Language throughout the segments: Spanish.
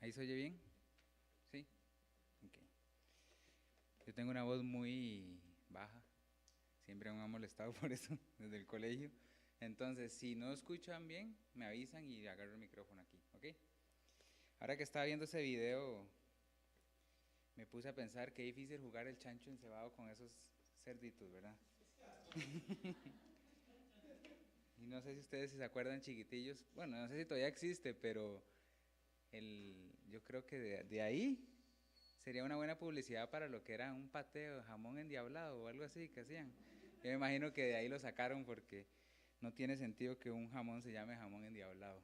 ¿Ahí se oye bien? ¿Sí? Ok. Yo tengo una voz muy baja, siempre me ha molestado por eso desde el colegio. Entonces, si no escuchan bien, me avisan y agarro el micrófono aquí, ¿ok? Ahora que estaba viendo ese video, me puse a pensar qué difícil jugar el chancho encebado con esos cerditos, ¿verdad? Y no sé si ustedes se acuerdan chiquitillos, bueno, no sé si todavía existe, pero yo creo que de ahí sería una buena publicidad para lo que era un pateo, jamón endiablado o algo así que hacían. Yo me imagino que de ahí lo sacaron porque no tiene sentido que un jamón se llame jamón endiablado.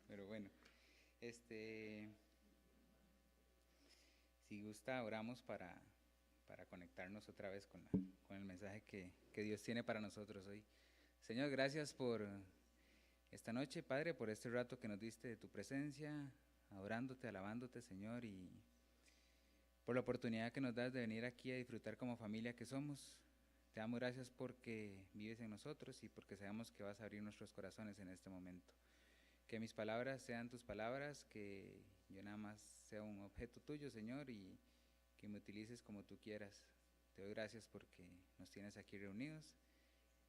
Pero bueno, este, si gusta, oramos para conectarnos otra vez con el mensaje que Dios tiene para nosotros hoy. Señor, gracias por esta noche, Padre, por este rato que nos diste de tu presencia, adorándote, alabándote, Señor, y por la oportunidad que nos das de venir aquí a disfrutar como familia que somos. Te damos gracias porque vives en nosotros y porque sabemos que vas a abrir nuestros corazones en este momento. Que mis palabras sean tus palabras, que yo nada más sea un objeto tuyo, Señor, y que me utilices como tú quieras. Te doy gracias porque nos tienes aquí reunidos.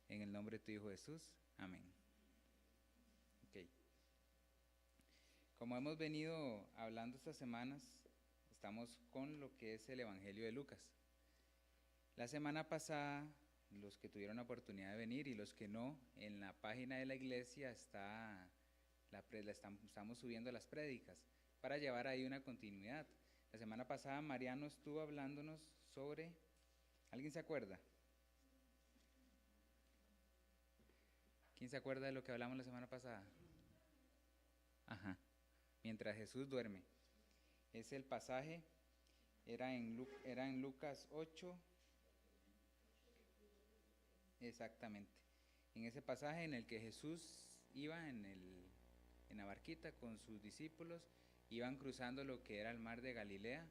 En el nombre de tu Hijo Jesús. Amén. Ok. Como hemos venido hablando estas semanas, estamos con lo que es el Evangelio de Lucas. La semana pasada, los que tuvieron la oportunidad de venir y los que no, en la página de la iglesia estamos subiendo las prédicas para llevar ahí una continuidad. La semana pasada Mariano estuvo hablándonos sobre, ¿alguien se acuerda? ¿Quién se acuerda de lo que hablamos la semana pasada? Ajá, mientras Jesús duerme. Es el pasaje, era en Lucas 8, exactamente. En ese pasaje en el que Jesús iba en la barquita con sus discípulos, iban cruzando lo que era el mar de Galilea.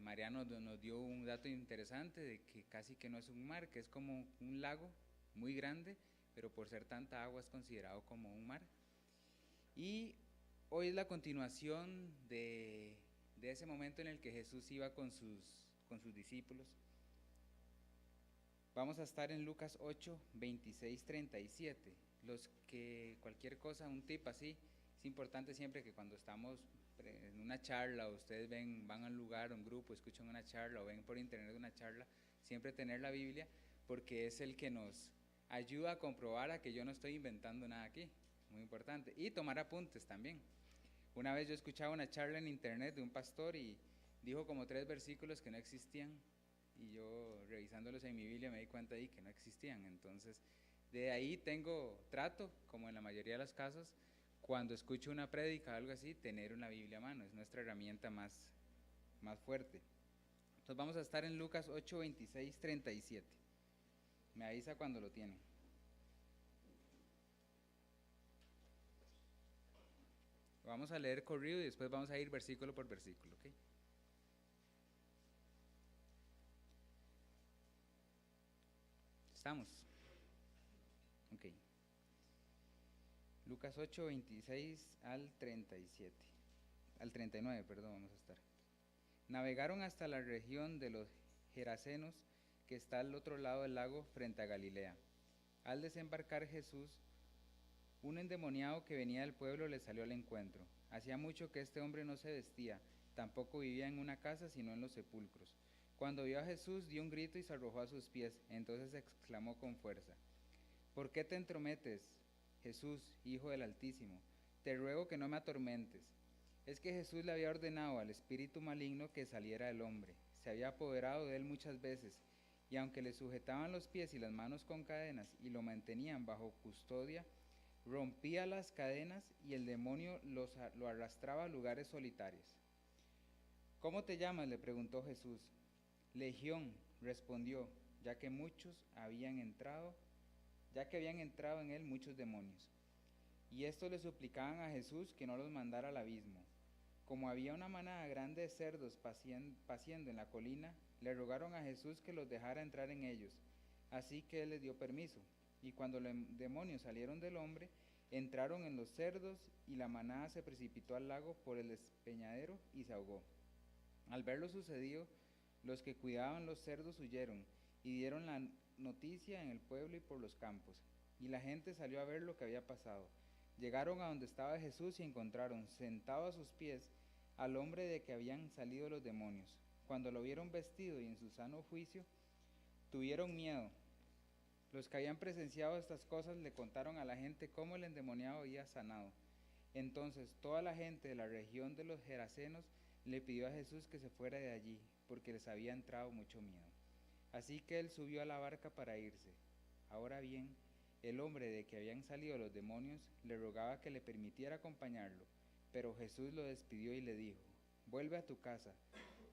Mariano nos dio un dato interesante de que casi que no es un mar, que es como un lago muy grande, pero por ser tanta agua es considerado como un mar. Y hoy es la continuación de ese momento en el que Jesús iba con sus discípulos. Vamos a estar en Lucas 8, 26, 37. Los que cualquier cosa, un tip así, es importante siempre que cuando estamos en una charla o ustedes van a un lugar, un grupo, escuchan una charla o ven por internet una charla, siempre tener la Biblia porque es el que nos ayuda a comprobar a que yo no estoy inventando nada aquí, muy importante. Y tomar apuntes también. Una vez yo escuchaba una charla en internet de un pastor y dijo como 3 versículos que no existían y yo revisándolos en mi Biblia me di cuenta de que no existían. Entonces de ahí trato, como en la mayoría de los casos, cuando escucho una prédica o algo así, tener una Biblia a mano, es nuestra herramienta más fuerte. Entonces vamos a estar en Lucas 8, 26, 37. Me avisa cuando lo tienen. Vamos a leer corrido y después vamos a ir versículo por versículo, ¿ok? ¿Estamos? Ok. Lucas 8, 26 al 37. Al 39, perdón, vamos a estar. Navegaron hasta la región de los Gerasenos, que está al otro lado del lago frente a Galilea. Al desembarcar Jesús, un endemoniado que venía del pueblo le salió al encuentro. Hacía mucho que este hombre no se vestía, tampoco vivía en una casa, sino en los sepulcros. Cuando vio a Jesús, dio un grito y se arrojó a sus pies. Entonces exclamó con fuerza: ¿Por qué te entrometes, Jesús, Hijo del Altísimo? Te ruego que no me atormentes. Es que Jesús le había ordenado al espíritu maligno que saliera del hombre. Se había apoderado de él muchas veces, y aunque le sujetaban los pies y las manos con cadenas y lo mantenían bajo custodia, rompía las cadenas y el demonio lo arrastraba a lugares solitarios. ¿Cómo te llamas?, le preguntó Jesús. Legión, respondió, ya que habían entrado en él muchos demonios. Y estos le suplicaban a Jesús que no los mandara al abismo. Como había una manada grande de cerdos paciendo en la colina, le rogaron a Jesús que los dejara entrar en ellos. Así que él les dio permiso. Y cuando los demonios salieron del hombre, Entraron en los cerdos y la manada se precipitó al lago por el despeñadero y se ahogó. Al ver lo sucedido, los que cuidaban los cerdos huyeron y dieron la noticia en el pueblo y por los campos. Y la gente salió a ver lo que había pasado. Llegaron a donde estaba Jesús y encontraron sentado a sus pies al hombre de que habían salido los demonios. Cuando lo vieron vestido y en su sano juicio, tuvieron miedo. Los que habían presenciado estas cosas le contaron a la gente cómo el endemoniado había sanado. Entonces toda la gente de la región de los Gerasenos le pidió a Jesús que se fuera de allí, porque les había entrado mucho miedo. Así que él subió a la barca para irse. Ahora bien, el hombre de que habían salido los demonios le rogaba que le permitiera acompañarlo, pero Jesús lo despidió y le dijo: vuelve a tu casa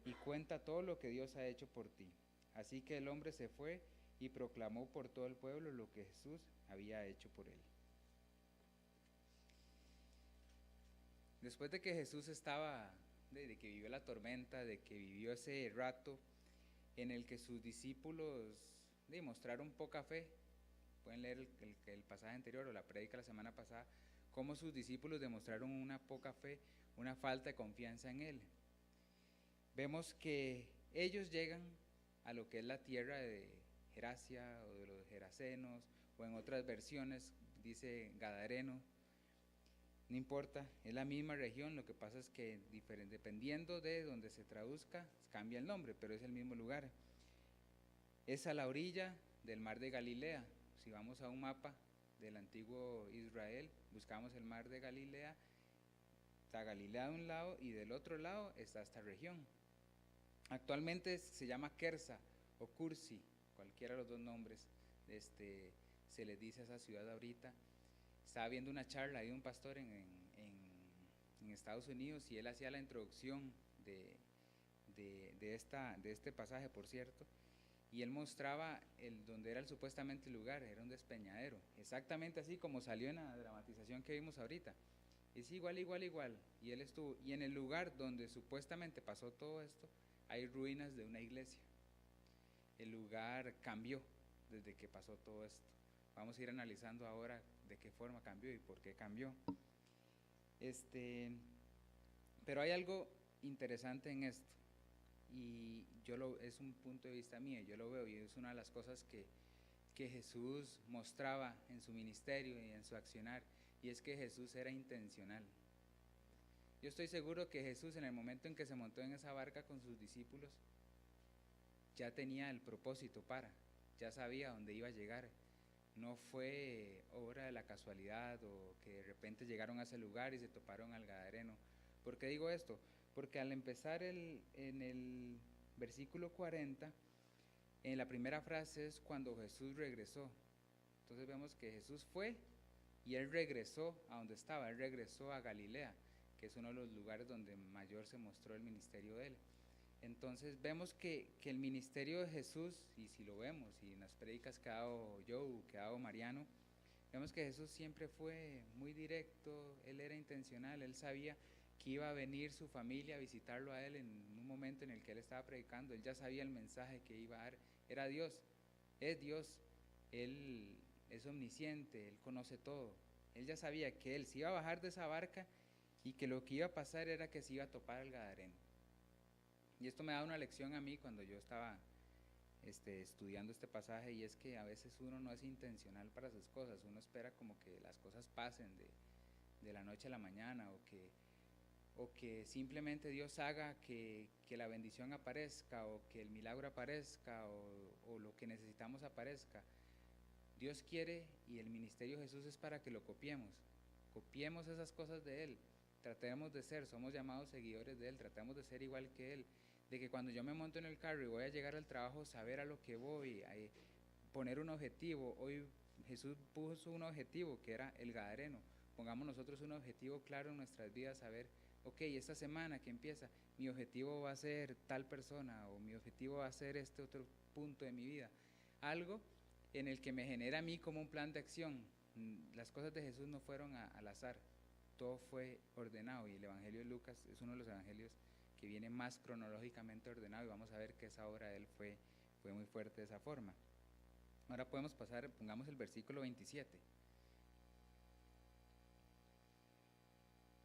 y cuenta todo lo que Dios ha hecho por ti. Así que el hombre se fue y proclamó por todo el pueblo lo que Jesús había hecho por él. Después de que Jesús estaba, de que vivió la tormenta, de que vivió ese rato en el que sus discípulos mostraron poca fe, pueden leer el pasaje anterior o la prédica la semana pasada, cómo sus discípulos demostraron una poca fe, una falta de confianza en Él. Vemos que ellos llegan a lo que es la tierra de Geracia o de los Gerasenos, o en otras versiones dice Gadareno, no importa, es la misma región, lo que pasa es que dependiendo de donde se traduzca, cambia el nombre, pero es el mismo lugar. Es a la orilla del mar de Galilea. Si vamos a un mapa del antiguo Israel, buscamos el mar de Galilea, está Galilea de un lado y del otro lado está esta región. Actualmente se llama Kersa o Kursi, cualquiera de los dos nombres se les dice a esa ciudad ahorita. Estaba viendo una charla de un pastor en Estados Unidos y él hacía la introducción de este pasaje, por cierto, y él mostraba donde era supuestamente el lugar, era un despeñadero, exactamente así como salió en la dramatización que vimos ahorita. Es igual, y él estuvo, y en el lugar donde supuestamente pasó todo esto, hay ruinas de una iglesia. El lugar cambió desde que pasó todo esto. Vamos a ir analizando ahora de qué forma cambió y por qué cambió. Pero hay algo interesante en esto, y es un punto de vista mío, yo lo veo, y es una de las cosas que Jesús mostraba en su ministerio y en su accionar, y es que Jesús era intencional. Yo estoy seguro que Jesús, en el momento en que se montó en esa barca con sus discípulos, ya tenía el propósito ya sabía dónde iba a llegar. No fue obra de la casualidad o que de repente llegaron a ese lugar y se toparon al Gadareno. ¿Por qué digo esto? Porque al empezar en el versículo 40, en la primera frase es cuando Jesús regresó. Entonces vemos que Jesús fue y Él regresó a donde estaba, Él regresó a Galilea, que es uno de los lugares donde mayor se mostró el ministerio de Él. Entonces vemos que el ministerio de Jesús, y si lo vemos, y en las prédicas que ha dado Joe, que ha dado Mariano, vemos que Jesús siempre fue muy directo, Él era intencional, Él sabía que iba a venir su familia a visitarlo a Él en un momento en el que Él estaba predicando. Él ya sabía el mensaje que iba a dar, era Dios, es Dios, Él es omnisciente, Él conoce todo. Él ya sabía que Él se iba a bajar de esa barca y que lo que iba a pasar era que se iba a topar al Gadareno. Y esto me da una lección a mí cuando yo estaba estudiando este pasaje, y es que a veces uno no es intencional para sus cosas, uno espera como que las cosas pasen de la noche a la mañana, o que simplemente Dios haga que la bendición aparezca, o que el milagro aparezca, o lo que necesitamos aparezca. Dios quiere, y el ministerio de Jesús es para que lo copiemos esas cosas de Él. Tratemos de ser, somos llamados seguidores de Él, tratemos de ser igual que Él, de que cuando yo me monto en el carro y voy a llegar al trabajo, saber a lo que voy, a poner un objetivo. Hoy Jesús puso un objetivo que era el Gadareno. Pongamos nosotros un objetivo claro en nuestras vidas, saber, ok, esta semana que empieza, mi objetivo va a ser tal persona, o mi objetivo va a ser este otro punto de mi vida. Algo en el que me genera a mí como un plan de acción. Las cosas de Jesús no fueron al azar, todo fue ordenado, y el Evangelio de Lucas es uno de los evangelios que viene más cronológicamente ordenado, y vamos a ver que esa obra de Él fue muy fuerte de esa forma. Ahora podemos pasar, pongamos el versículo 27.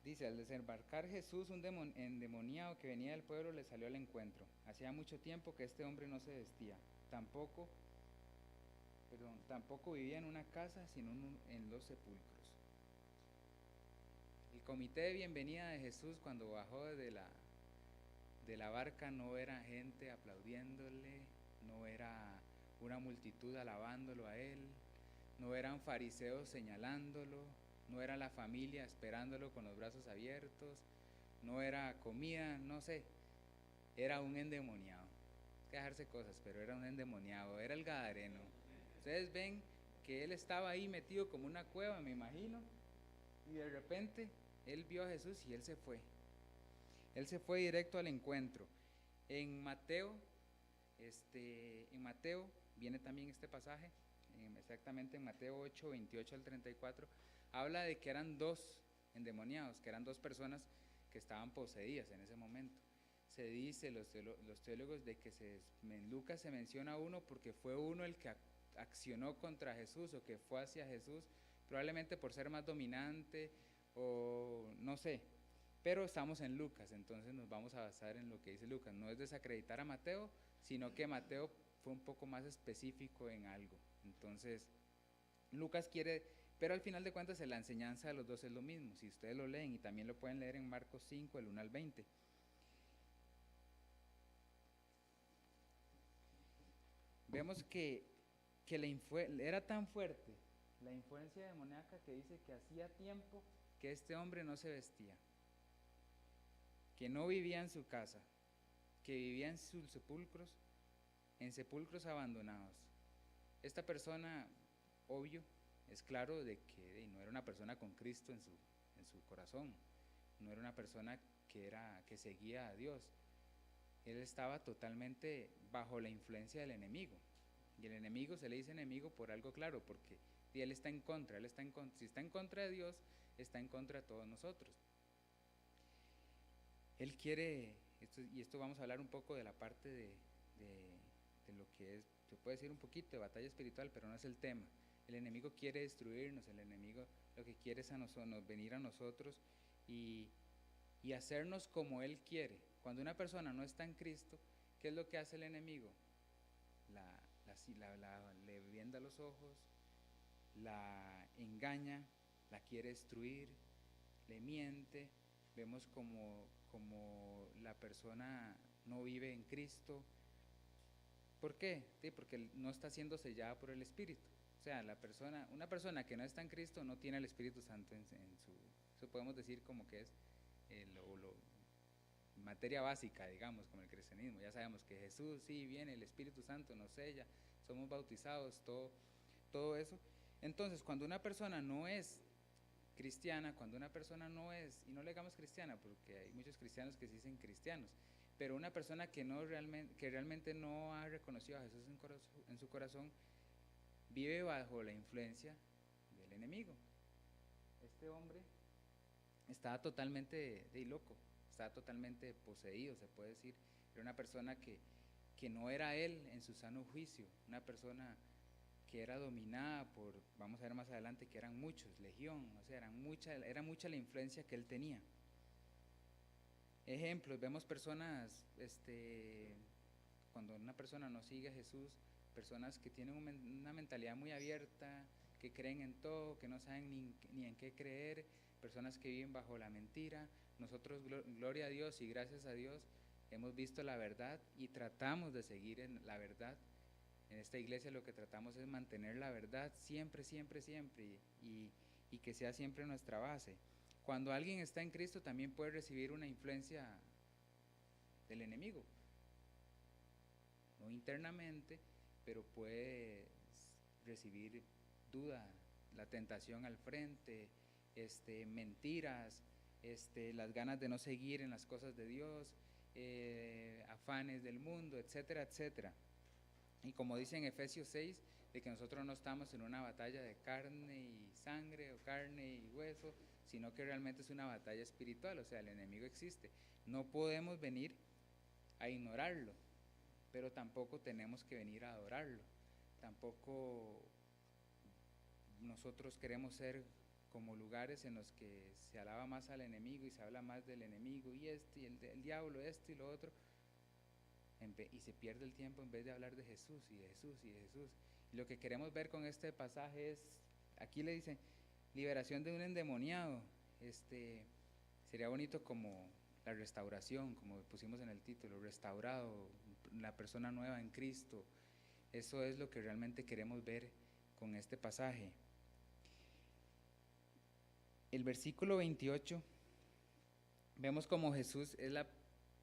Dice, al desembarcar Jesús, un endemoniado que venía del pueblo le salió al encuentro. Hacía mucho tiempo que este hombre no se vestía. Tampoco vivía en una casa, sino en los sepulcros. El comité de bienvenida de Jesús cuando bajó de la barca no era gente aplaudiéndole, no era una multitud alabándolo a él, no eran fariseos señalándolo, no era la familia esperándolo con los brazos abiertos, no era comida, no sé, era un endemoniado. Hay que dejarse cosas, pero era un endemoniado, era el gadareno. Ustedes ven que él estaba ahí metido como una cueva, me imagino, y de repente él vio a Jesús y él se fue. Él se fue directo al encuentro. En Mateo viene también este pasaje, exactamente en Mateo 8, 28 al 34, habla de que eran dos endemoniados, que eran dos personas que estaban poseídas en ese momento. Se dice, los teólogos, de que en Lucas se menciona uno porque fue uno el que accionó contra Jesús o que fue hacia Jesús, probablemente por ser más dominante o no sé, pero estamos en Lucas, entonces nos vamos a basar en lo que dice Lucas. No es desacreditar a Mateo, sino que Mateo fue un poco más específico en algo. Entonces, Lucas quiere, pero al final de cuentas la enseñanza de los dos es lo mismo, si ustedes lo leen, y también lo pueden leer en Marcos 5, el 1 al 20. Vemos que era tan fuerte la influencia demoníaca que dice que hacía tiempo que este hombre no se vestía, que no vivía en su casa, que vivía en sus sepulcros, en sepulcros abandonados. Esta persona, obvio, es claro de que no era una persona con Cristo en su corazón, no era una persona que seguía a Dios. Él estaba totalmente bajo la influencia del enemigo. Y el enemigo se le dice enemigo por algo claro, porque él está en contra, si está en contra de Dios, está en contra de todos nosotros. Él quiere, y esto vamos a hablar un poco de la parte de lo que es, se puede decir un poquito de batalla espiritual, pero no es el tema. El enemigo quiere destruirnos, el enemigo lo que quiere es venir a nosotros y hacernos como él quiere. Cuando una persona no está en Cristo, ¿qué es lo que hace el enemigo? Le venda los ojos, la engaña, la quiere destruir, le miente. Vemos como la persona no vive en Cristo. ¿Por qué? Sí, porque no está siendo sellada por el Espíritu. O sea, una persona que no está en Cristo no tiene el Espíritu Santo en su, eso podemos decir como que es materia básica, digamos, como el cristianismo. Ya sabemos que Jesús sí viene, el Espíritu Santo nos sella, somos bautizados, todo eso. Entonces, cuando una persona no es cristiana, cuando una persona no es, y no le digamos cristiana, porque hay muchos cristianos que se dicen cristianos, pero una persona que realmente no ha reconocido a Jesús en su corazón, vive bajo la influencia del enemigo. Este hombre estaba totalmente loco, estaba totalmente poseído, se puede decir. Era una persona que no era él en su sano juicio, una persona que era dominada por, vamos a ver más adelante, que eran muchos, legión, o sea, era mucha la influencia que él tenía. Ejemplos, vemos personas, cuando una persona no sigue a Jesús, personas que tienen una mentalidad muy abierta, que creen en todo, que no saben ni en qué creer, personas que viven bajo la mentira. Nosotros, gloria a Dios y gracias a Dios, hemos visto la verdad y tratamos de seguir en la verdad. En esta iglesia lo que tratamos es mantener la verdad siempre, siempre, siempre, y que sea siempre nuestra base. Cuando alguien está en Cristo también puede recibir una influencia del enemigo, no internamente, pero puede recibir duda, la tentación al frente, mentiras, las ganas de no seguir en las cosas de Dios, afanes del mundo, etcétera, etcétera. Y como dice en Efesios 6, de que nosotros no estamos en una batalla de carne y sangre o carne y hueso, sino que realmente es una batalla espiritual, o sea, el enemigo existe. No podemos venir a ignorarlo, pero tampoco tenemos que venir a adorarlo. Tampoco nosotros queremos ser como lugares en los que se alaba más al enemigo y se habla más del enemigo y el diablo, esto y lo otro, y se pierde el tiempo en vez de hablar de Jesús y de Jesús y de Jesús. Y lo que queremos ver con este pasaje es, aquí le dice, liberación de un endemoniado. Sería bonito como la restauración, como pusimos en el título, restaurado, la persona nueva en Cristo. Eso es lo que realmente queremos ver con este pasaje. El versículo 28, vemos como Jesús,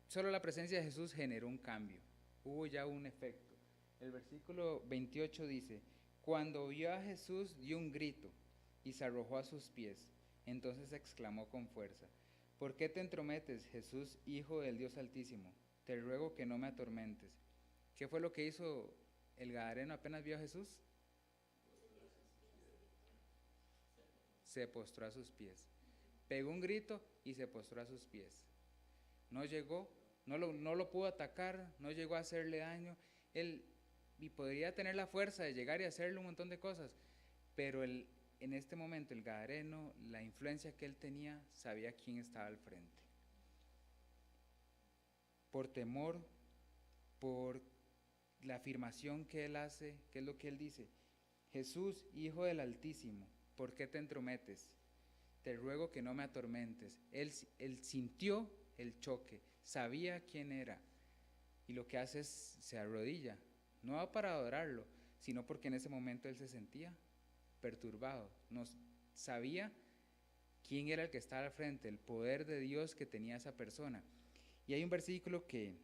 solo la presencia de Jesús generó un cambio, hubo ya un efecto. El versículo 28 dice, cuando vio a Jesús dio un grito y se arrojó a sus pies, entonces exclamó con fuerza, ¿por qué te entrometes, Jesús, Hijo del Dios Altísimo? Te ruego que no me atormentes. ¿Qué fue lo que hizo el gadareno apenas vio a Jesús? Se postró a sus pies. Pegó un grito y se postró a sus pies. No llegó, no lo pudo atacar, no llegó a hacerle daño. Y podría tener la fuerza de llegar y hacerle un montón de cosas, pero en este momento el gadareno, la influencia que él tenía, sabía quién estaba al frente. Por temor, por la afirmación que él hace, que es lo que él dice, Jesús, Hijo del Altísimo, ¿por qué te entrometes? Te ruego que no me atormentes. Él sintió el choque, sabía quién era, y lo que hace es se arrodilla, no para adorarlo, sino porque en ese momento él se sentía perturbado, no sabía quién era el que estaba al frente, el poder de Dios que tenía esa persona. Y hay un versículo que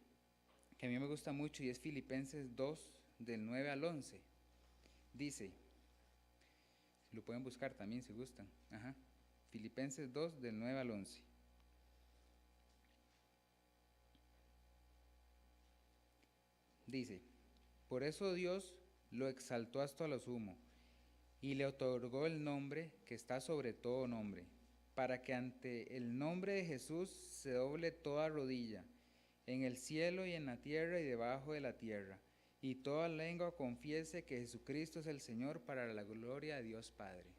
a mí me gusta mucho y es Filipenses 2, del 9 al 11. Dice, lo pueden buscar también si gustan, Filipenses 2, del 9 al 11. Dice, por eso Dios lo exaltó hasta lo sumo y le otorgó el nombre que está sobre todo nombre, para que ante el nombre de Jesús se doble toda rodilla, en el cielo y en la tierra y debajo de la tierra, y toda lengua confiese que Jesucristo es el Señor, para la gloria de Dios Padre.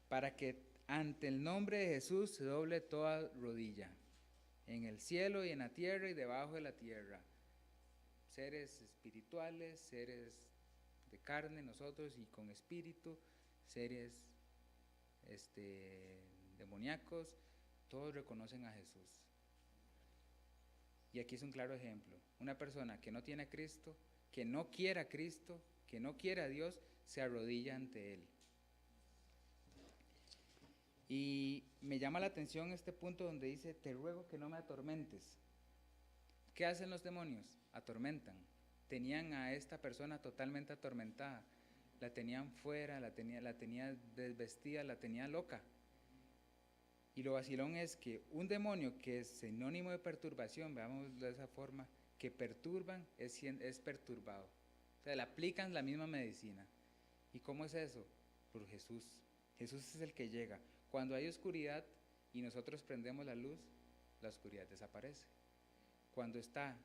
Para que ante el nombre de Jesús se doble toda rodilla, en el cielo y en la tierra y debajo de la tierra. Seres espirituales, seres de carne, nosotros, y con espíritu, seres demoníacos, todos reconocen a Jesús. Y aquí es un claro ejemplo. Una persona que no tiene a Cristo, que no quiere a Cristo, que no quiere a Dios, se arrodilla ante Él. Y me llama la atención este punto donde dice, te ruego que no me atormentes. ¿Qué hacen los demonios? Atormentan. Tenían a esta persona totalmente atormentada. La tenían fuera, la tenía desvestida, la tenía loca. Y lo vacilón es que un demonio que es sinónimo de perturbación, veamos de esa forma, que perturban es perturbado. O sea, le aplican la misma medicina. ¿Y cómo es eso? Por Jesús. Jesús es el que llega. Cuando hay oscuridad y nosotros prendemos la luz, la oscuridad desaparece. Cuando está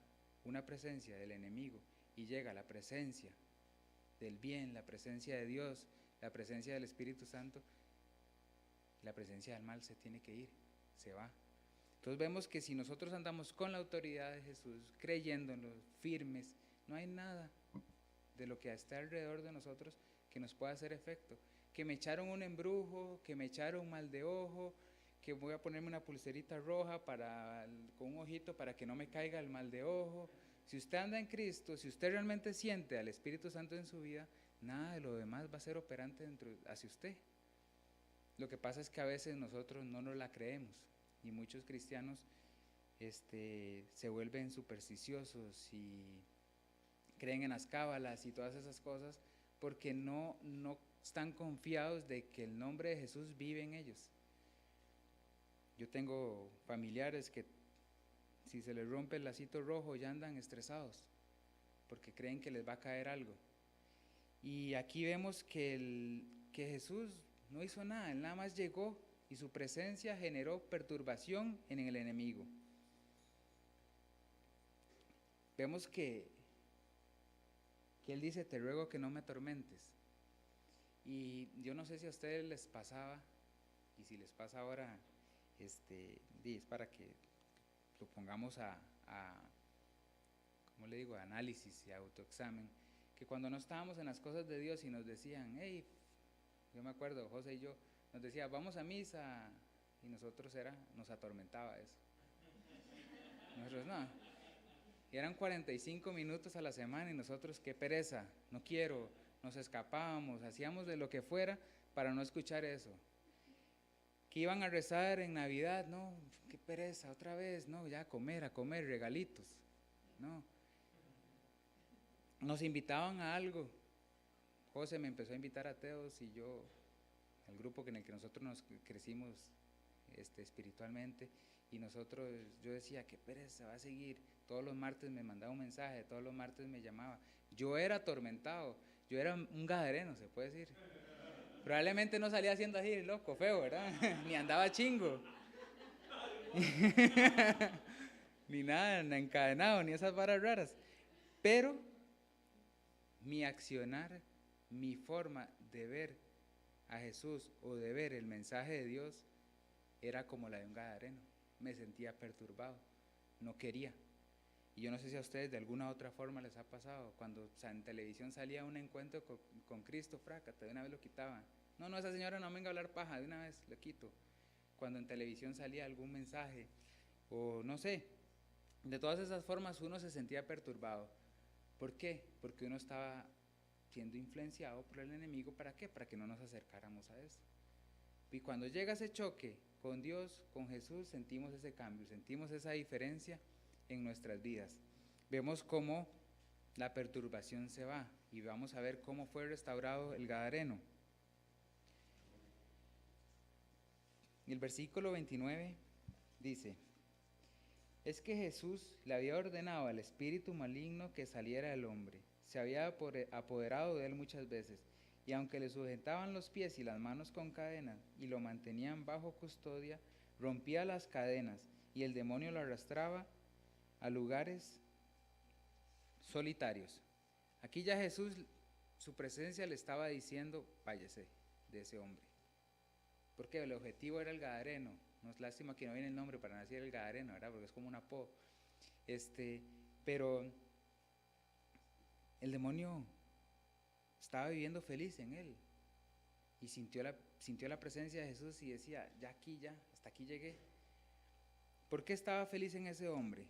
una presencia del enemigo y llega la presencia del bien, la presencia de Dios, la presencia del Espíritu Santo, la presencia del mal se tiene que ir, se va. Entonces vemos que si nosotros andamos con la autoridad de Jesús, creyéndonos, firmes, no hay nada de lo que está alrededor de nosotros que nos pueda hacer efecto. Que me echaron un embrujo, que me echaron mal de ojo, que voy a ponerme una pulserita roja con un ojito para que no me caiga el mal de ojo. Si usted anda en Cristo, si usted realmente siente al Espíritu Santo en su vida, nada de lo demás va a ser operante hacia usted. Lo que pasa es que a veces nosotros no nos la creemos y muchos cristianos se vuelven supersticiosos y creen en las cábalas y todas esas cosas porque no están confiados de que el nombre de Jesús vive en ellos. Yo tengo familiares que si se les rompe el lacito rojo ya andan estresados porque creen que les va a caer algo. Y aquí vemos que Jesús no hizo nada, Él nada más llegó y su presencia generó perturbación en el enemigo. Vemos que Él dice, te ruego que no me atormentes. Y yo no sé si a ustedes les pasaba, y si les pasa ahora, es para que lo pongamos ¿cómo le digo?, a análisis y autoexamen, que cuando no estábamos en las cosas de Dios y nos decían, hey, yo me acuerdo, José y yo, nos decía, vamos a misa, y nosotros nos atormentaba eso. Nosotros no. Y eran 45 minutos a la semana y nosotros, qué pereza, no quiero, nos escapábamos, hacíamos de lo que fuera para no escuchar eso. Que iban a rezar en Navidad, no, qué pereza, otra vez, no, ya a comer, regalitos, no. Nos invitaban a algo, José me empezó a invitar a Teos y yo, al grupo en el que nosotros nos crecimos espiritualmente, y yo decía, qué pereza, va a seguir, todos los martes me mandaba un mensaje, todos los martes me llamaba, yo era atormentado, yo era un gadareno, se puede decir. Probablemente no salía haciendo así, loco, feo, ¿verdad? Ni andaba chingo. Ni nada, ni encadenado, ni esas varas raras. Pero mi accionar, mi forma de ver a Jesús o de ver el mensaje de Dios era como la de un gadareno. Me sentía perturbado, no quería. Y yo no sé si a ustedes de alguna otra forma les ha pasado, cuando en televisión salía un encuentro con Cristo, frácate, de una vez lo quitaban. No, esa señora no venga a hablar paja, de una vez lo quito. Cuando en televisión salía algún mensaje, o no sé, de todas esas formas uno se sentía perturbado. ¿Por qué? Porque uno estaba siendo influenciado por el enemigo, ¿para qué? Para que no nos acercáramos a eso. Y cuando llega ese choque con Dios, con Jesús, sentimos ese cambio, sentimos esa diferencia en nuestras vidas. Vemos cómo la perturbación se va y vamos a ver cómo fue restaurado el gadareno. Y el versículo 29 dice, es que Jesús le había ordenado al espíritu maligno que saliera del hombre, se había apoderado de él muchas veces, y aunque le sujetaban los pies y las manos con cadenas y lo mantenían bajo custodia, rompía las cadenas y el demonio lo arrastraba a lugares solitarios. Aquí ya Jesús, su presencia le estaba diciendo, váyase de ese hombre. Porque el objetivo era el gadareno. No es lástima que no viene el nombre para decir el gadareno, ¿verdad? Porque es como un apodo. Pero el demonio estaba viviendo feliz en él. Y sintió la presencia de Jesús y decía, ya, hasta aquí llegué. ¿Por qué estaba feliz en ese hombre?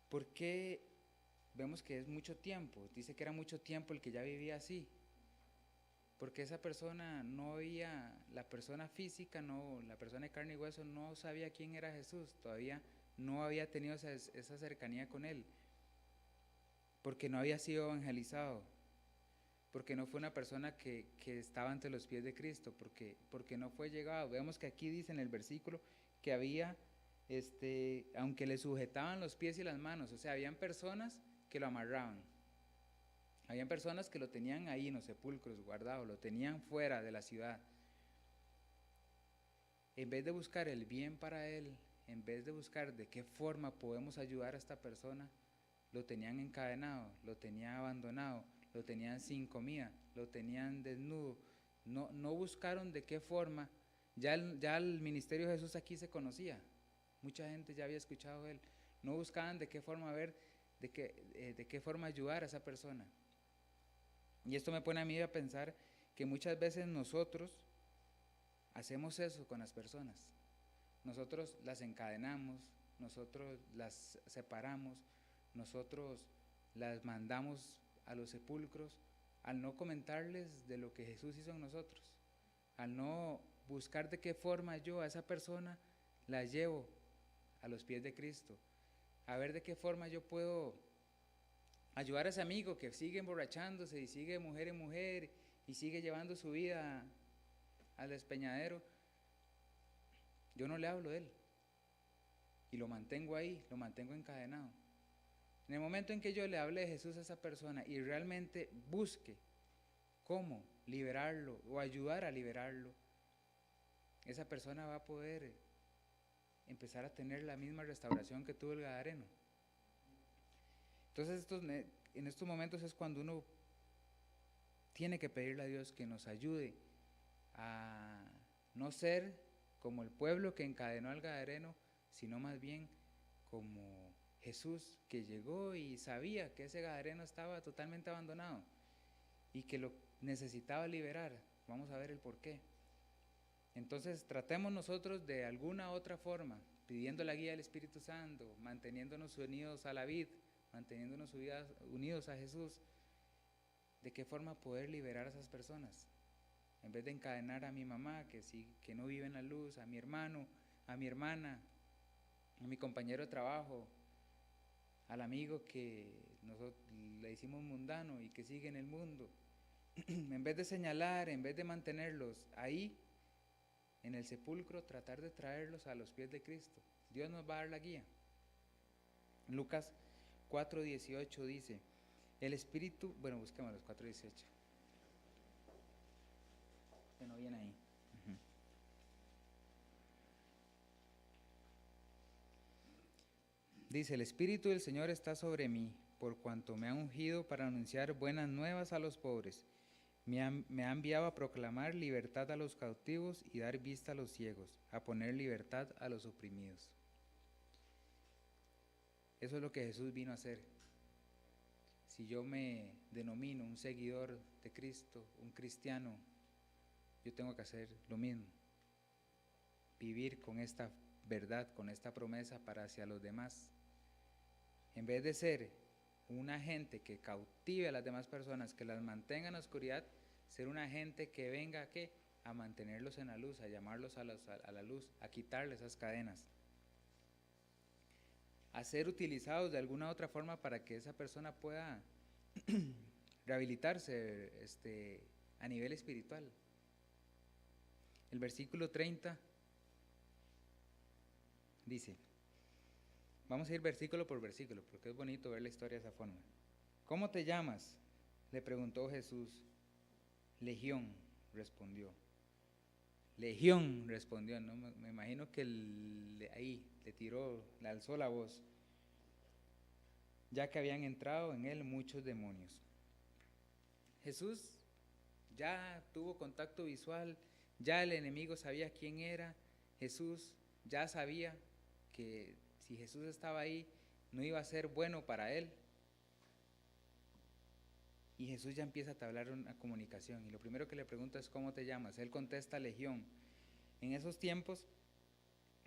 Porque vemos que es mucho tiempo. Dice que era mucho tiempo el que ya vivía así. Porque esa persona no había, la persona física, no, la persona de carne y hueso no sabía quién era Jesús, todavía no había tenido esa cercanía con él, porque no había sido evangelizado, porque no fue una persona que estaba ante los pies de Cristo, porque no fue llegado. Vemos que aquí dice en el versículo que había, aunque le sujetaban los pies y las manos, o sea, habían personas que lo amarraban. Habían personas que lo tenían ahí en los sepulcros guardado, lo tenían fuera de la ciudad. En vez de buscar el bien para él, en vez de buscar de qué forma podemos ayudar a esta persona, lo tenían encadenado, lo tenían abandonado, lo tenían sin comida, lo tenían desnudo. No buscaron de qué forma. Ya el ministerio de Jesús aquí se conocía, mucha gente ya había escuchado de él. No buscaban de qué forma de qué forma ayudar a esa persona. Y esto me pone a mí a pensar que muchas veces nosotros hacemos eso con las personas. Nosotros las encadenamos, nosotros las separamos, nosotros las mandamos a los sepulcros al no comentarles de lo que Jesús hizo en nosotros, al no buscar de qué forma yo a esa persona la llevo a los pies de Cristo, a ver de qué forma yo puedo ayudar a ese amigo que sigue emborrachándose y sigue de mujer en mujer y sigue llevando su vida al despeñadero. Yo no le hablo de él y lo mantengo ahí, lo mantengo encadenado. En el momento en que yo le hable de Jesús a esa persona y realmente busque cómo liberarlo o ayudar a liberarlo, esa persona va a poder empezar a tener la misma restauración que tuvo el gadareno. Entonces en estos momentos es cuando uno tiene que pedirle a Dios que nos ayude a no ser como el pueblo que encadenó al gadareno, sino más bien como Jesús, que llegó y sabía que ese gadareno estaba totalmente abandonado y que lo necesitaba liberar. Vamos a ver el por qué. Entonces tratemos nosotros de alguna otra forma, pidiendo la guía del Espíritu Santo, manteniéndonos unidos a la vid, manteniéndonos unidos a Jesús, de qué forma poder liberar a esas personas. En vez de encadenar a mi mamá, que no vive en la luz, a mi hermano, a mi hermana, a mi compañero de trabajo, al amigo que nosotros le hicimos mundano y que sigue en el mundo. En vez de señalar, en vez de mantenerlos ahí, en el sepulcro, tratar de traerlos a los pies de Cristo. Dios nos va a dar la guía. Lucas 4:18 dice, el Espíritu, bueno, busquemos los 4:18. Que no viene ahí. Dice, el Espíritu del Señor está sobre mí, por cuanto me ha ungido para anunciar buenas nuevas a los pobres. Me ha enviado a proclamar libertad a los cautivos y dar vista a los ciegos, a poner libertad a los oprimidos. Eso es lo que Jesús vino a hacer. Si yo me denomino un seguidor de Cristo, un cristiano, yo tengo que hacer lo mismo. Vivir con esta verdad, con esta promesa para hacia los demás. En vez de ser un agente que cautive a las demás personas, que las mantenga en la oscuridad, ser un agente que venga a mantenerlos en la luz, a llamarlos a la luz, a quitarles esas cadenas, a ser utilizados de alguna otra forma para que esa persona pueda rehabilitarse a nivel espiritual. El versículo 30 dice, vamos a ir versículo por versículo, porque es bonito ver la historia de esa forma. ¿Cómo te llamas?, le preguntó Jesús. Legión, respondió. Legión, respondió. No, me imagino que ahí le tiró, le alzó la voz, ya que habían entrado en él muchos demonios. Jesús ya tuvo contacto visual, ya el enemigo sabía quién era. Jesús ya sabía que si Jesús estaba ahí, no iba a ser bueno para él. Y Jesús ya empieza a entablar una comunicación. Y lo primero que le pregunta es, ¿cómo te llamas? Él contesta, Legión. En esos tiempos,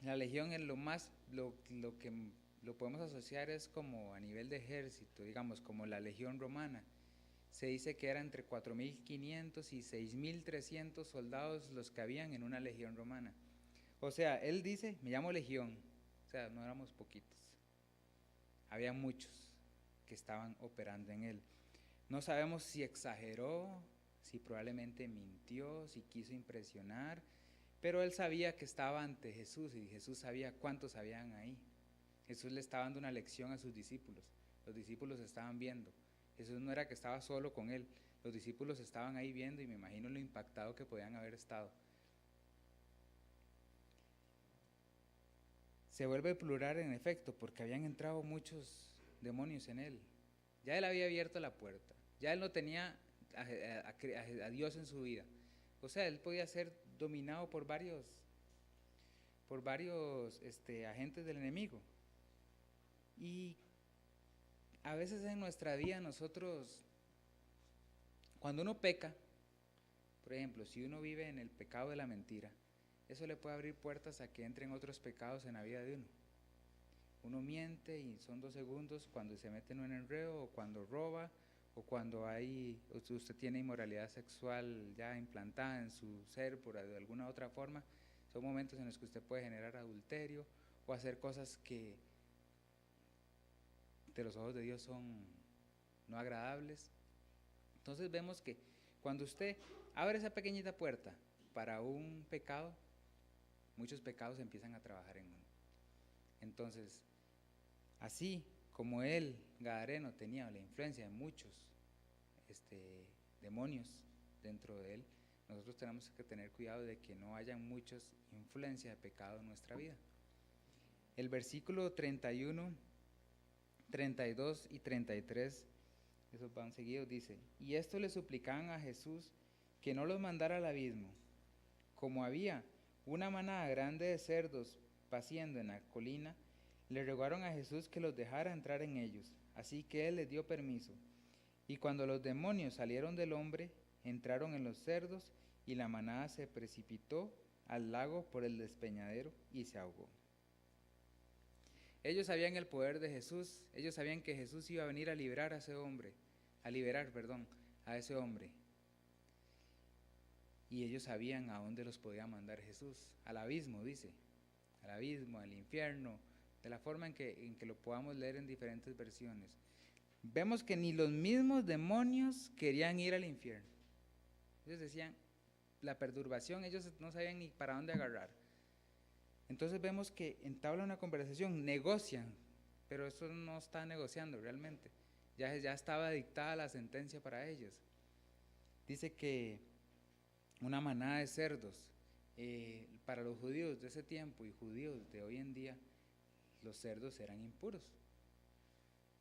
la legión es lo que lo podemos asociar es como a nivel de ejército, digamos, como la legión romana. Se dice que eran entre 4.500 y 6.300 soldados los que habían en una legión romana. O sea, él dice, me llamo Legión. O sea, no éramos poquitos. Había muchos que estaban operando en él. No sabemos si exageró, si probablemente mintió, si quiso impresionar, pero él sabía que estaba ante Jesús y Jesús sabía cuántos habían ahí. Jesús le estaba dando una lección a sus discípulos. Los discípulos estaban viendo. Jesús no era que estaba solo con él. Los discípulos estaban ahí viendo y me imagino lo impactado que podían haber estado. Se vuelve plural en efecto, porque habían entrado muchos demonios en él. Ya él había abierto la puerta. Ya él no tenía a Dios en su vida. O sea, él podía ser dominado por varios agentes del enemigo. Y a veces en nuestra vida nosotros, cuando uno peca, por ejemplo, si uno vive en el pecado de la mentira, eso le puede abrir puertas a que entren otros pecados en la vida de uno. Uno miente y son 2 segundos cuando se mete en un enredo, o cuando roba, o cuando usted tiene inmoralidad sexual ya implantada en su ser por de alguna otra forma. Son momentos en los que usted puede generar adulterio o hacer cosas que de los ojos de Dios son no agradables. Entonces vemos que cuando usted abre esa pequeñita puerta para un pecado, muchos pecados empiezan a trabajar en uno. Entonces, así como el gadareno tenía la influencia de muchos demonios dentro de él, nosotros tenemos que tener cuidado de que no haya muchas influencias de pecado en nuestra vida. El versículo 31, 32 y 33 esos van seguidos, dice, y esto le suplicaban a Jesús que no los mandara al abismo. Como había una manada grande de cerdos paciendo en la colina, le rogaron a Jesús que los dejara entrar en ellos, así que él les dio permiso. Y cuando los demonios salieron del hombre, entraron en los cerdos, y la manada se precipitó al lago por el despeñadero y se ahogó. Ellos sabían el poder de Jesús, ellos sabían que Jesús iba a venir a liberar a ese hombre, a ese hombre. Y ellos sabían a dónde los podía mandar Jesús, al abismo, dice, al abismo, al infierno, de la forma en que lo podamos leer en diferentes versiones. Vemos que ni los mismos demonios querían ir al infierno. Ellos decían, la perturbación, ellos no sabían ni para dónde agarrar. Entonces vemos que entablan una conversación, negocian, pero eso no está negociando realmente. Ya estaba dictada la sentencia para ellos. Dice que una manada de cerdos, para los judíos de ese tiempo y judíos de hoy en día, los cerdos eran impuros.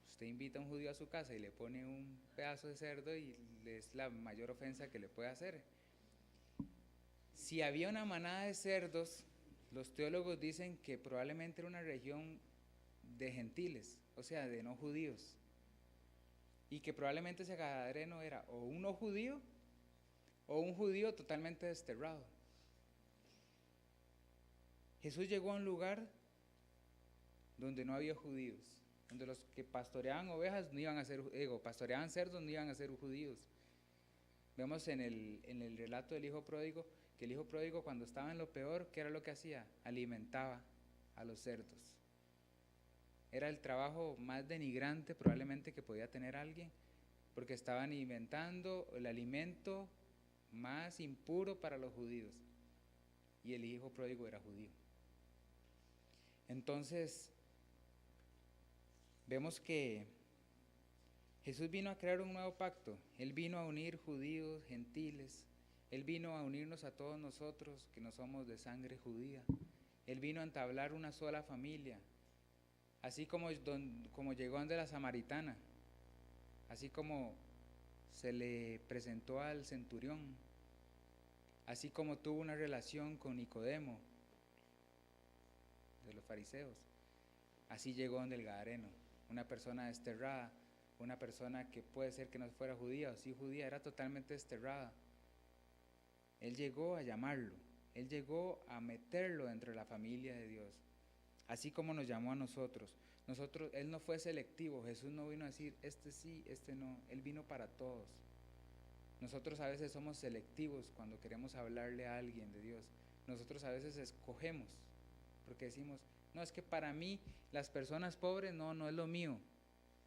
Usted invita a un judío a su casa y le pone un pedazo de cerdo y es la mayor ofensa que le puede hacer. Si había una manada de cerdos, los teólogos dicen que probablemente era una región de gentiles, o sea, de no judíos, y que probablemente ese gadareno era o un no judío o un judío totalmente desterrado. Jesús llegó a un lugar donde no había judíos, donde los que pastoreaban ovejas no iban a ser, pastoreaban cerdos no iban a ser judíos. Vemos en el relato del hijo pródigo, que el hijo pródigo cuando estaba en lo peor, ¿qué era lo que hacía? Alimentaba a los cerdos. Era el trabajo más denigrante probablemente que podía tener alguien, porque estaban alimentando el alimento más impuro para los judíos, y el hijo pródigo era judío. Entonces, vemos que Jesús vino a crear un nuevo pacto. Él vino a unir judíos, gentiles. Él vino a unirnos a todos nosotros que no somos de sangre judía. Él vino a entablar una sola familia. Así como llegó donde la samaritana, así como se le presentó al centurión, así como tuvo una relación con Nicodemo, de los fariseos, así llegó donde el gadareno, una persona desterrada, una persona que puede ser que no fuera judía o sí judía, era totalmente desterrada. Él llegó a llamarlo, él llegó a meterlo dentro de la familia de Dios, así como nos llamó a nosotros. Él no fue selectivo, Jesús no vino a decir, este sí, este no, él vino para todos. Nosotros a veces somos selectivos cuando queremos hablarle a alguien de Dios. Nosotros a veces escogemos, porque decimos, no, es que para mí las personas pobres no es lo mío.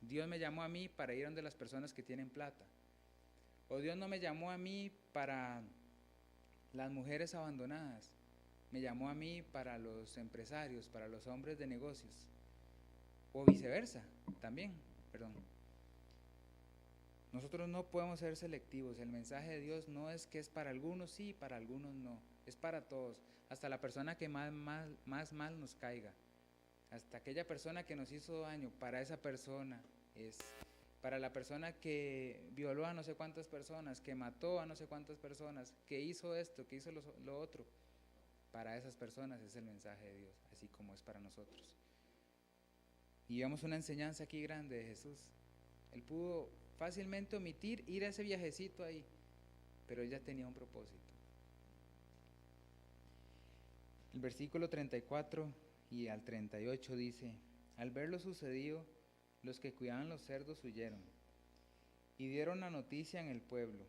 Dios me llamó a mí para ir donde las personas que tienen plata. O Dios no me llamó a mí para las mujeres abandonadas, me llamó a mí para los empresarios, para los hombres de negocios. O viceversa, también, perdón. Nosotros no podemos ser selectivos. El mensaje de Dios no es que es para algunos sí, para algunos no. Es para todos, hasta la persona que más mal nos caiga. Hasta aquella persona que nos hizo daño, para esa persona es. Para la persona que violó a no sé cuántas personas, que mató a no sé cuántas personas, que hizo esto, que hizo lo otro, para esas personas es el mensaje de Dios, así como es para nosotros. Y vemos una enseñanza aquí grande de Jesús. Él pudo fácilmente omitir ir a ese viajecito ahí, pero él ya tenía un propósito. El versículo 34 y al 38 dice, al ver lo sucedido, los que cuidaban los cerdos huyeron y dieron la noticia en el pueblo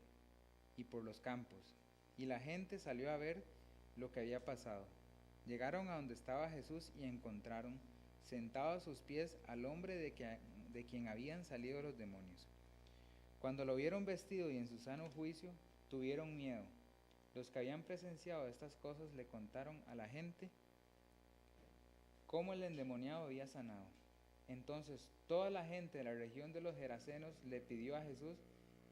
y por los campos, y la gente salió a ver lo que había pasado. Llegaron a donde estaba Jesús y encontraron sentado a sus pies al hombre de quien habían salido los demonios. Cuando lo vieron vestido y en su sano juicio, tuvieron miedo. Los que habían presenciado estas cosas le contaron a la gente cómo el endemoniado había sanado. Entonces toda la gente de la región de los Gerasenos le pidió a Jesús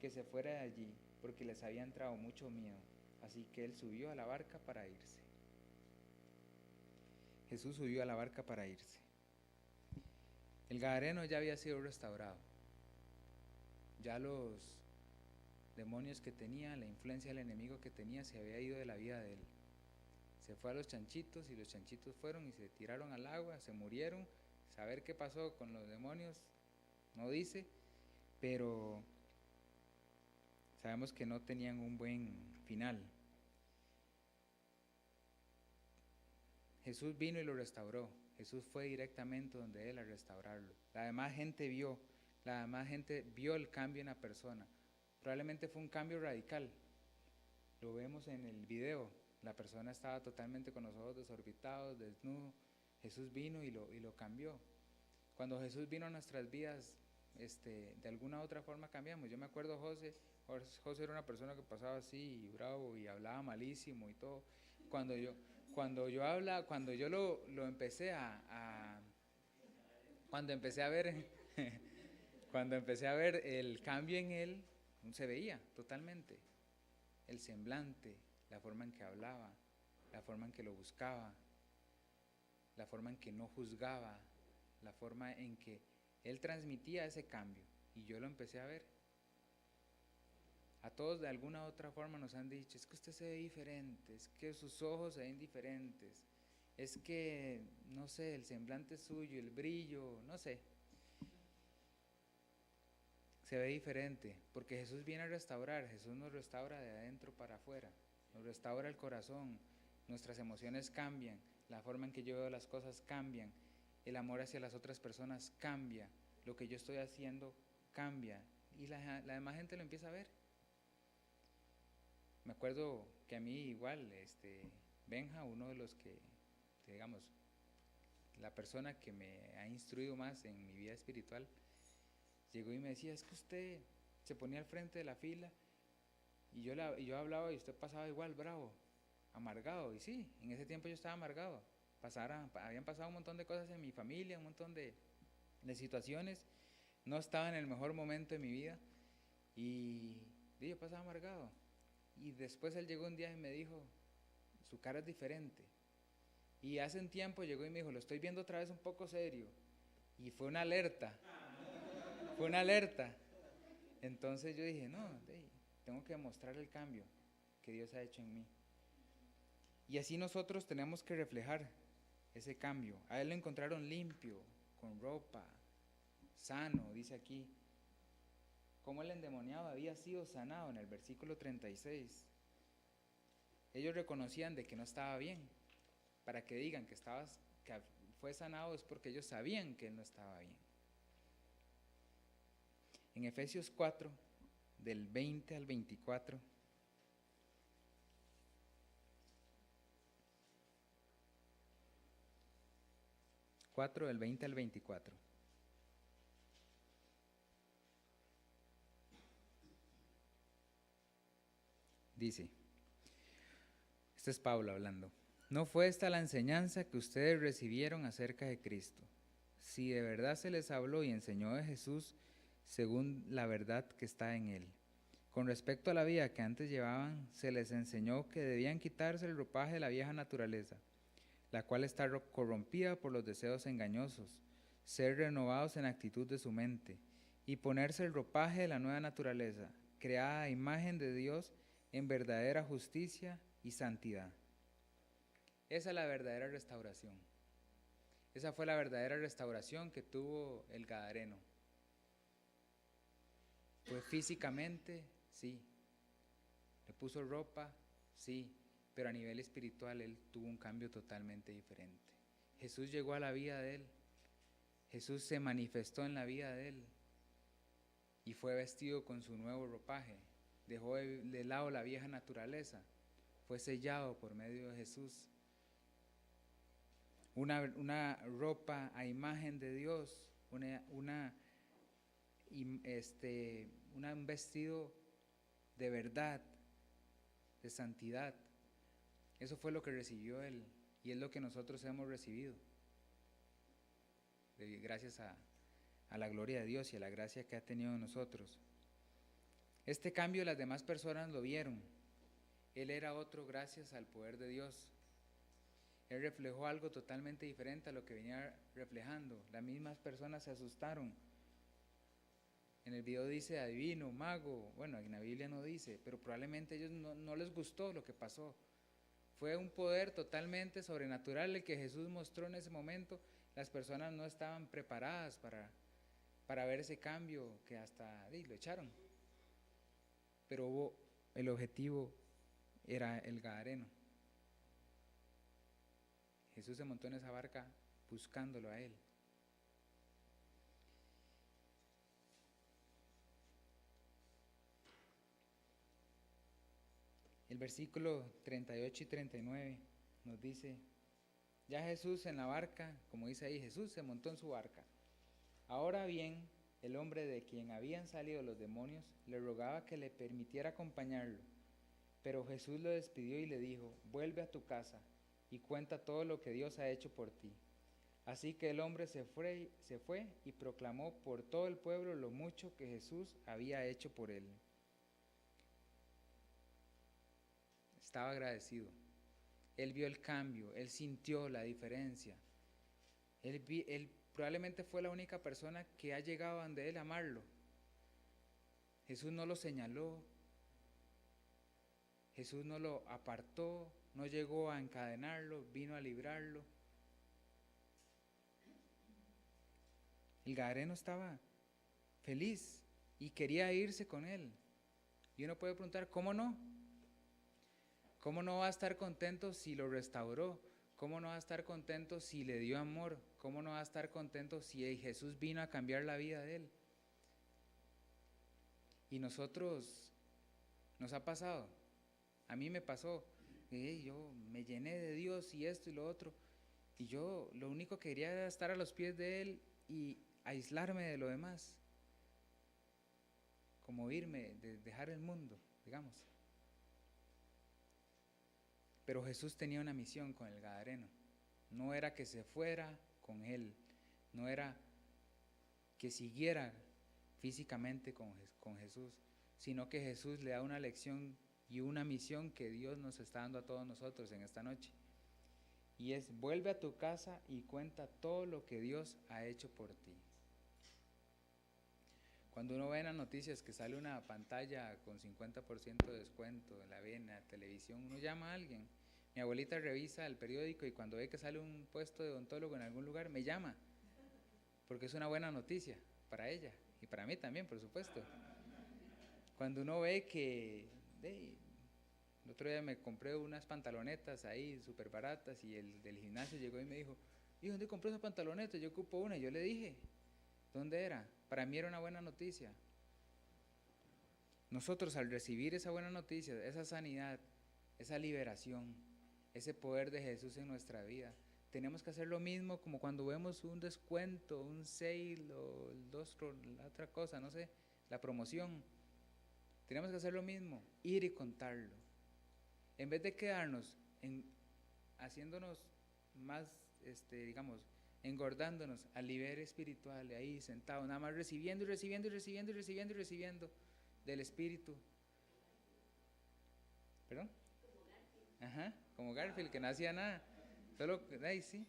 que se fuera de allí, porque les había entrado mucho miedo. Así que él subió a la barca para irse. Jesús subió a la barca para irse. El gadareno ya había sido restaurado. Ya los demonios que tenía, la influencia del enemigo que tenía, se había ido de la vida de él. Se fue a los chanchitos y los chanchitos fueron y se tiraron al agua, se murieron. Saber qué pasó con los demonios no dice, pero sabemos que no tenían un buen final. Jesús vino y lo restauró. Jesús fue directamente donde él a restaurarlo. La demás gente vio el cambio en la persona. Probablemente fue un cambio radical. Lo vemos en el video. La persona estaba totalmente con los ojos desorbitados, desnudo. Jesús vino y lo cambió. Cuando Jesús vino a nuestras vidas, de alguna u otra forma cambiamos. Yo me acuerdo José era una persona que pasaba así, bravo, y hablaba malísimo y todo. Cuando yo lo empecé cuando empecé a ver cuando empecé a ver el cambio en él, se veía totalmente el semblante, la forma en que hablaba, la forma en que lo buscaba, la forma en que no juzgaba, la forma en que él transmitía ese cambio, y yo lo empecé a ver. A todos de alguna u otra forma nos han dicho, es que usted se ve diferente, es que sus ojos se ven diferentes, es que, no sé, el semblante suyo, el brillo, no sé, se ve diferente, porque Jesús viene a restaurar. Jesús nos restaura de adentro para afuera, nos restaura el corazón, nuestras emociones cambian, la forma en que yo veo las cosas cambian, el amor hacia las otras personas cambia, lo que yo estoy haciendo cambia, y la demás gente lo empieza a ver. Me acuerdo que a mí igual, Benja, uno de los que, digamos, la persona que me ha instruido más en mi vida espiritual, llegó y me decía, es que usted se ponía al frente de la fila y yo hablaba y usted pasaba igual, bravo, amargado. Y sí, en ese tiempo yo estaba amargado. Habían pasado un montón de cosas en mi familia, un montón de situaciones. No estaba en el mejor momento de mi vida y yo pasaba amargado. Y después él llegó un día y me dijo, su cara es diferente. Y hace un tiempo llegó y me dijo, lo estoy viendo otra vez un poco serio. Y fue una alerta. Fue una alerta. Entonces yo dije, no, tengo que demostrar el cambio que Dios ha hecho en mí. Y así nosotros tenemos que reflejar ese cambio. A él lo encontraron limpio, con ropa, sano, dice aquí. Como el endemoniado había sido sanado en el versículo 36. Ellos reconocían de que no estaba bien. Para que digan que fue sanado es porque ellos sabían que él no estaba bien. En Efesios 4, del 20 al 24, del 20 al 24. Dice, este es Pablo hablando, no fue esta la enseñanza que ustedes recibieron acerca de Cristo. Si de verdad se les habló y enseñó de Jesús según la verdad que está en él. Con respecto a la vida que antes llevaban, se les enseñó que debían quitarse el ropaje de la vieja naturaleza, la cual está corrompida por los deseos engañosos, ser renovados en la actitud de su mente y ponerse el ropaje de la nueva naturaleza, creada a imagen de Dios en verdadera justicia y santidad. Esa es la verdadera restauración. Esa fue la verdadera restauración que tuvo el gadareno. Fue físicamente, sí. Le puso ropa, sí. Pero a nivel espiritual él tuvo un cambio totalmente diferente. Jesús llegó a la vida de él. Jesús se manifestó en la vida de él. Y fue vestido con su nuevo ropaje. Dejó de lado la vieja naturaleza. Fue sellado por medio de Jesús. Una ropa a imagen de Dios. Un vestido de verdad, de santidad. Eso fue lo que recibió él y es lo que nosotros hemos recibido. Gracias a la gloria de Dios y a la gracia que ha tenido en nosotros. Este cambio las demás personas lo vieron. Él era otro gracias al poder de Dios. Él reflejó algo totalmente diferente a lo que venía reflejando. Las mismas personas se asustaron. En el video dice adivino, mago, bueno, en la Biblia no dice, pero probablemente a ellos no les gustó lo que pasó. Fue un poder totalmente sobrenatural el que Jesús mostró en ese momento. Las personas no estaban preparadas para ver ese cambio que hasta lo echaron. Pero el objetivo era el Gadareno. Jesús se montó en esa barca buscándolo a él. El versículo 38 y 39 nos dice, ya Jesús en la barca, como dice ahí, Jesús se montó en su barca. Ahora bien, el hombre de quien habían salido los demonios le rogaba que le permitiera acompañarlo, pero Jesús lo despidió y le dijo, vuelve a tu casa y cuenta todo lo que Dios ha hecho por ti. Así que el hombre se fue y proclamó por todo el pueblo lo mucho que Jesús había hecho por él. Estaba agradecido. Él vio el cambio, él sintió la diferencia. Él probablemente fue la única persona que ha llegado donde él a amarlo. Jesús no lo señaló, Jesús no lo apartó, no llegó a encadenarlo, vino a librarlo. El gadareno estaba feliz y quería irse con él. Y uno puede preguntar, ¿cómo no? ¿Cómo no va a estar contento si lo restauró? ¿Cómo no va a estar contento si le dio amor? ¿Cómo no va a estar contento si Jesús vino a cambiar la vida de él? Y nosotros, nos ha pasado, a mí me pasó, yo me llené de Dios y esto y lo otro, y yo lo único que quería era estar a los pies de él y aislarme de lo demás, como irme, dejar el mundo, digamos. Pero Jesús tenía una misión con el gadareno. No era que se fuera con él, no era que siguiera físicamente con Jesús, sino que Jesús le da una lección y una misión que Dios nos está dando a todos nosotros en esta noche. Y es, vuelve a tu casa y cuenta todo lo que Dios ha hecho por ti. Cuando uno ve en las noticias que sale una pantalla con 50% de descuento, la ve en la televisión, uno llama a alguien. Mi abuelita revisa el periódico y cuando ve que sale un puesto de odontólogo en algún lugar, me llama, porque es una buena noticia para ella y para mí también, por supuesto. Cuando uno ve que, el otro día me compré unas pantalonetas ahí súper baratas y el del gimnasio llegó y me dijo, ¿y dónde compré esas pantalonetas? Yo ocupo una. Y yo le dije, ¿dónde era? Para mí era una buena noticia. Nosotros al recibir esa buena noticia, esa sanidad, esa liberación, ese poder de Jesús en nuestra vida, tenemos que hacer lo mismo como cuando vemos un descuento, un sale o la otra cosa, no sé, la promoción. Tenemos que hacer lo mismo, ir y contarlo. En vez de quedarnos haciéndonos más, engordándonos al nivel espiritual, ahí sentado, nada más recibiendo y recibiendo y recibiendo y recibiendo y recibiendo del Espíritu. ¿Perdón? Ajá, como Garfield, que no hacía nada. Solo, sí.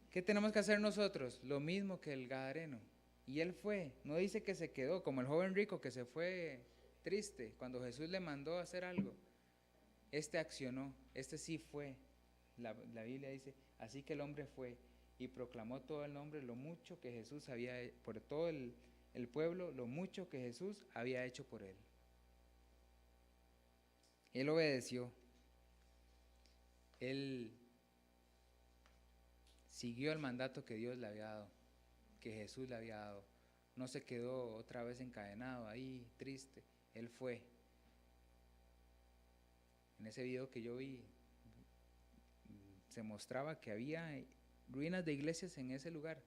¿Qué tenemos que hacer nosotros? Lo mismo que el gadareno. Y él fue, no dice que se quedó, como el joven rico que se fue triste cuando Jesús le mandó a hacer algo. Este accionó, este sí fue. La Biblia dice, así que el hombre fue y proclamó todo el nombre, lo mucho que Jesús había, por todo el pueblo, lo mucho que Jesús había hecho por él. Él obedeció. Él siguió el mandato que Dios le había dado, que Jesús le había dado. No se quedó otra vez encadenado ahí, triste. Él fue. En ese video que yo vi, se mostraba que había ruinas de iglesias en ese lugar.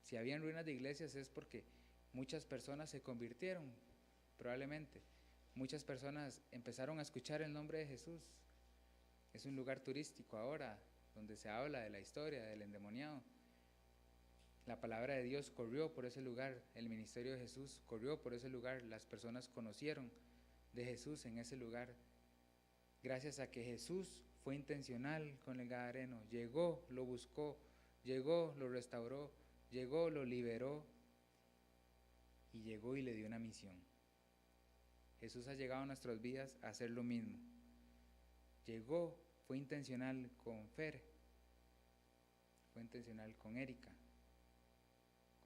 Si habían ruinas de iglesias es porque muchas personas se convirtieron, probablemente. Muchas personas empezaron a escuchar el nombre de Jesús. Es un lugar turístico ahora, donde se habla de la historia del endemoniado. La palabra de Dios corrió por ese lugar, el ministerio de Jesús corrió por ese lugar, las personas conocieron de Jesús en ese lugar. Gracias a que Jesús fue intencional con el gadareno, llegó, lo buscó, llegó, lo restauró, Llegó, lo liberó y llegó y le dio una misión. Jesús ha llegado a nuestras vidas a hacer lo mismo. Llegó, fue intencional con Fer, fue intencional con Erika,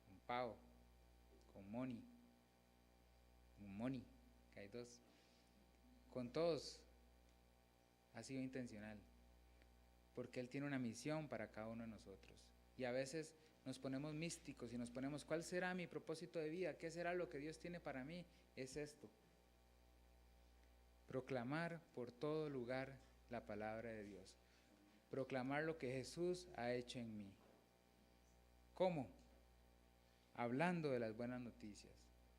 con Pau, con Moni, que hay dos. Con todos ha sido intencional, porque Él tiene una misión para cada uno de nosotros. Y a veces nos ponemos místicos y nos ponemos, ¿cuál será mi propósito de vida? ¿Qué será lo que Dios tiene para mí? Es esto: proclamar por todo lugar la palabra de Dios, proclamar lo que Jesús ha hecho en mí. ¿Cómo? Hablando de las buenas noticias,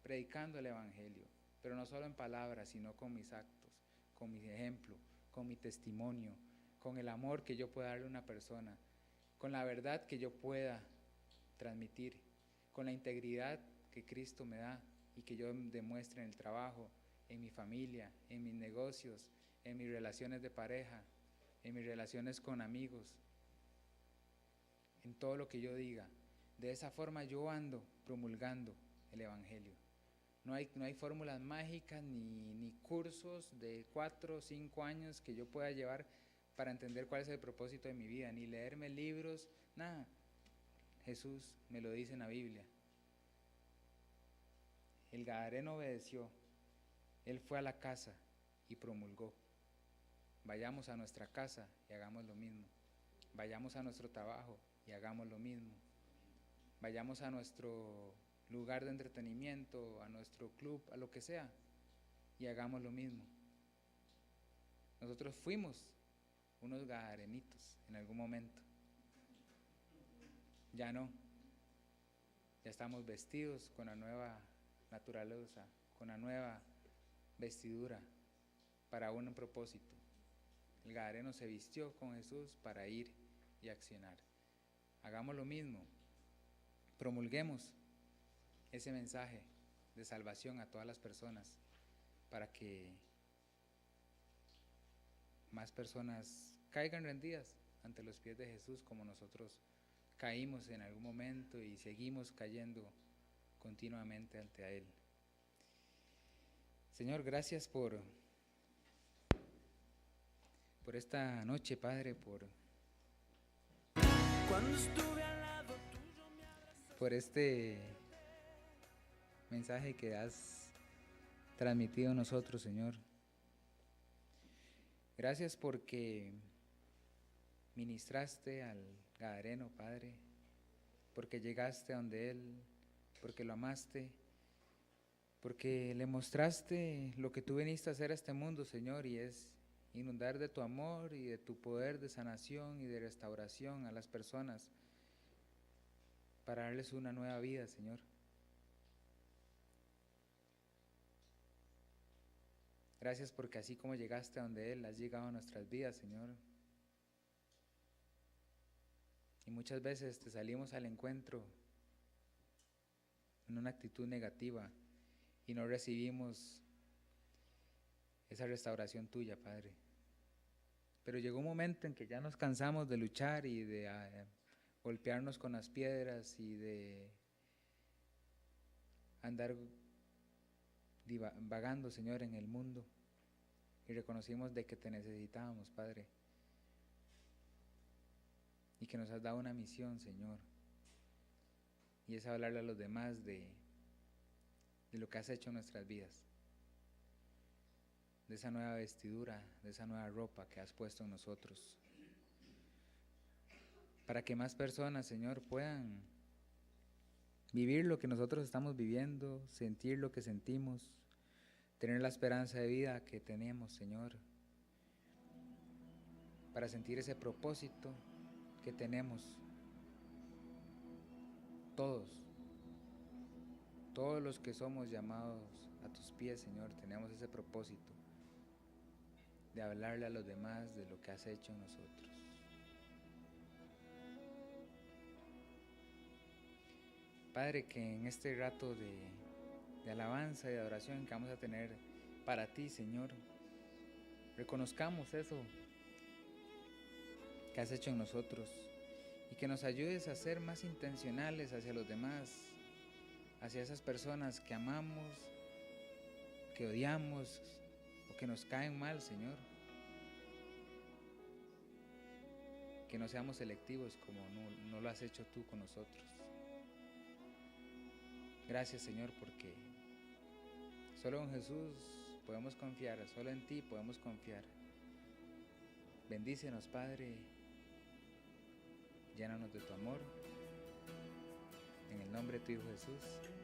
predicando el Evangelio, pero no solo en palabras, sino con mis actos, con mi ejemplo, con mi testimonio, con el amor que yo pueda darle a una persona, con la verdad que yo pueda transmitir, con la integridad que Cristo me da y que yo demuestre en el trabajo, en mi familia, en mis negocios, en mis relaciones de pareja, en mis relaciones con amigos, en todo lo que yo diga. De esa forma yo ando promulgando el Evangelio. No hay fórmulas mágicas ni cursos de 4 o 5 años que yo pueda llevar para entender cuál es el propósito de mi vida, ni leerme libros, nada. Jesús me lo dice en la Biblia. El gadareno obedeció, él fue a la casa y promulgó. Vayamos a nuestra casa y hagamos lo mismo. Vayamos a nuestro trabajo y hagamos lo mismo. Vayamos a nuestro lugar de entretenimiento, a nuestro club, a lo que sea, y hagamos lo mismo. Nosotros fuimos unos gadarenitos en algún momento. Ya no. Ya estamos vestidos con la nueva naturaleza, con la nueva vestidura para un propósito. El gadareno se vistió con Jesús para ir y accionar. Hagamos lo mismo. Promulguemos ese mensaje de salvación a todas las personas para que más personas caigan rendidas ante los pies de Jesús como nosotros caímos en algún momento y seguimos cayendo continuamente ante Él. Señor, gracias por esta noche, Padre, por este mensaje que has transmitido a nosotros, Señor. Gracias porque ministraste al gadareno, Padre, porque llegaste a donde Él, porque lo amaste, porque le mostraste lo que tú viniste a hacer a este mundo, Señor, y es inundar de tu amor y de tu poder de sanación y de restauración a las personas para darles una nueva vida, Señor. Gracias porque así como llegaste a donde Él, has llegado a nuestras vidas, Señor. Y muchas veces te salimos al encuentro en una actitud negativa y no recibimos esa restauración tuya, Padre. Pero llegó un momento en que ya nos cansamos de luchar y de golpearnos con las piedras y de andar vagando, Señor, en el mundo. Y reconocimos de que te necesitábamos, Padre. Y que nos has dado una misión, Señor. Y es hablarle a los demás de lo que has hecho en nuestras vidas. De esa nueva vestidura, de esa nueva ropa que has puesto en nosotros. Para que más personas, Señor, puedan vivir lo que nosotros estamos viviendo, sentir lo que sentimos, tener la esperanza de vida que tenemos, Señor. Para sentir ese propósito que tenemos. Todos los que somos llamados a tus pies, Señor, tenemos ese propósito de hablarle a los demás de lo que has hecho en nosotros. Padre, que en este rato de alabanza y de adoración que vamos a tener para ti, Señor, reconozcamos eso que has hecho en nosotros y que nos ayudes a ser más intencionales hacia los demás, hacia esas personas que amamos, que odiamos o que nos caen mal, Señor. Que no seamos selectivos como no lo has hecho tú con nosotros. Gracias, Señor, porque solo en Jesús podemos confiar, solo en ti podemos confiar. Bendícenos, Padre, llénanos de tu amor. En el nombre de tu Hijo Jesús.